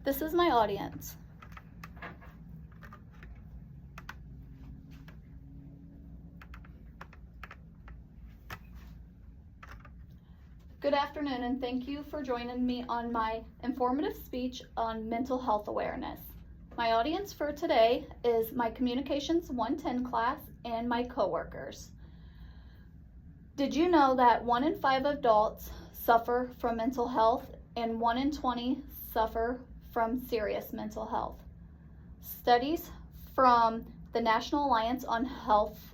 This is my audience. Good afternoon, and thank you for joining me on my informative speech on mental health awareness. My audience for today is my Communications 110 class and my coworkers. Did you know that 1 in 5 adults suffer from mental health and 1 in 20 suffer from serious mental health? Studies from the National Alliance on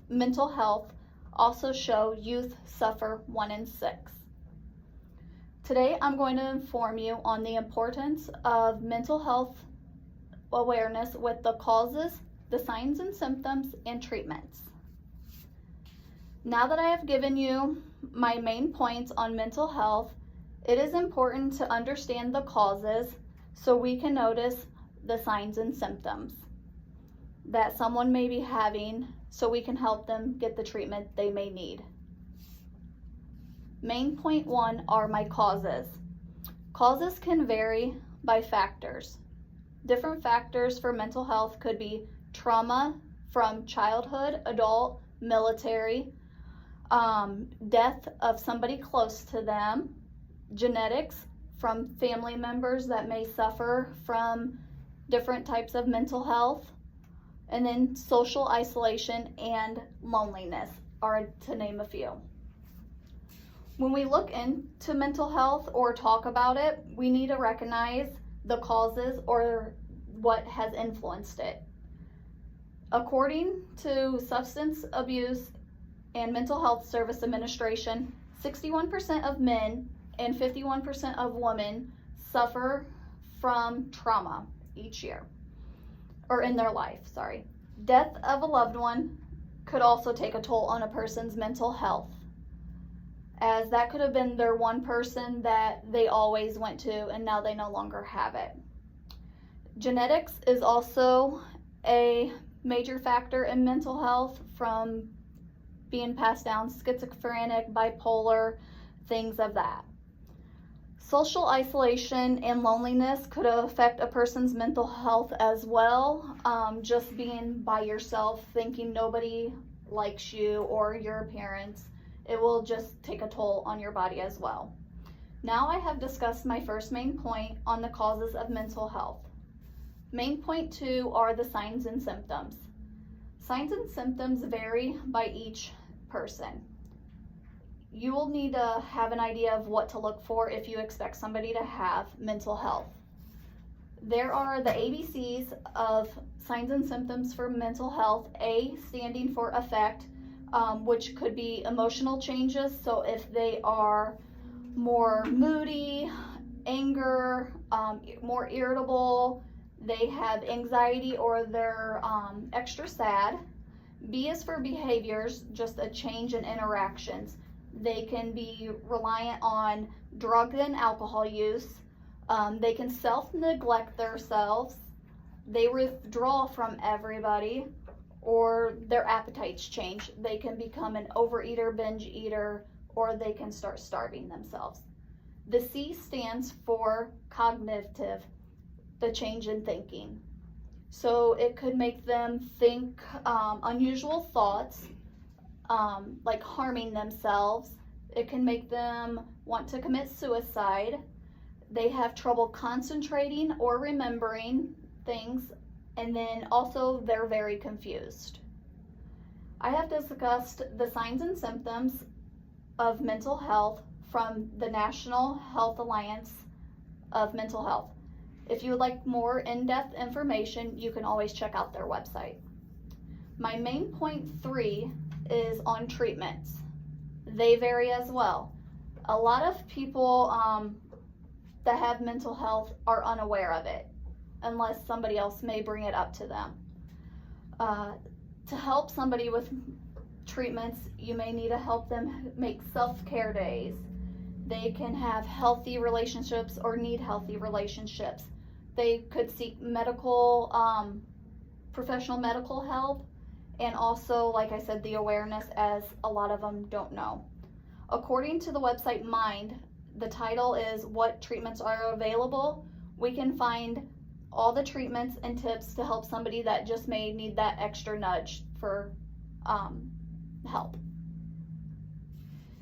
Mental Health also show youth suffer 1 in 6. Today, I'm going to inform you on the importance of mental health awareness with the causes, the signs and symptoms, and treatments. Now that I have given you my main points on mental health, it is important to understand the causes so we can notice the signs and symptoms that someone may be having so we can help them get the treatment they may need. Main point 1 are my causes. Causes can vary by factors. Different factors for mental health could be trauma from childhood, adult, military, death of somebody close to them, genetics from family members that may suffer from different types of mental health, and then social isolation and loneliness are to name a few. When we look into mental health or talk about it, we need to recognize the causes or what has influenced it. According to Substance Abuse and Mental Health Service Administration, 61% of men and 51% of women suffer from trauma each year, or in their life, sorry. Death of a loved one could also take a toll on a person's mental health, as that could have been their one person that they always went to and now they no longer have it. Genetics is also a major factor in mental health, from being passed down, schizophrenic, bipolar, things of that. Social isolation and loneliness could affect a person's mental health as well. Just being by yourself, thinking nobody likes you or your appearance, it will just take a toll on your body as well. Now I have discussed my first main point on the causes of mental health. Main point 2 are the signs and symptoms. Signs and symptoms vary by each person. You will need to have an idea of what to look for if you expect somebody to have mental health. There are the ABCs of signs and symptoms for mental health. A standing for affect, which could be emotional changes. So if they are more moody, anger, more irritable, they have anxiety, or they're extra sad. B is for behaviors, just a change in interactions. They can be reliant on drug and alcohol use. They can self-neglect themselves. They withdraw from everybody, or their appetites change. They can become an overeater, binge eater, or they can start starving themselves. The C stands for cognitive, the change in thinking. So it could make them think unusual thoughts, like harming themselves. It can make them want to commit suicide. They have trouble concentrating or remembering things, and then also they're very confused. I have discussed the signs and symptoms of mental health from the National Health Alliance of Mental Health. If you would like more in-depth information, you can always check out their website. My main point 3 is on treatments. They vary as well. A lot of people that have mental health are unaware of it, unless somebody else may bring it up to them. To help somebody with treatments, you may need to help them make self-care days. They can have healthy relationships or need healthy relationships. They could seek medical, professional medical help, and also, like I said, the awareness, as a lot of them don't know. According to the website Mind, the title is What Treatments Are Available. We can find all the treatments and tips to help somebody that just may need that extra nudge for help.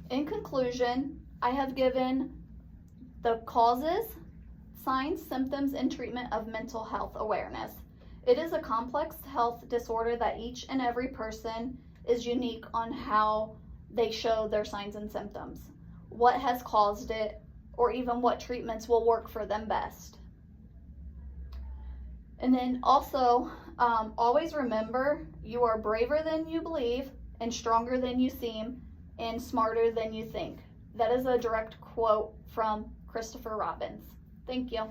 In conclusion, I have given the causes, signs, symptoms, and treatment of mental health awareness. It is a complex health disorder that each and every person is unique on how they show their signs and symptoms, what has caused it, or even what treatments will work for them best. And then also, always remember, you are braver than you believe, and stronger than you seem, and smarter than you think. That is a direct quote from Christopher Robbins. Thank you.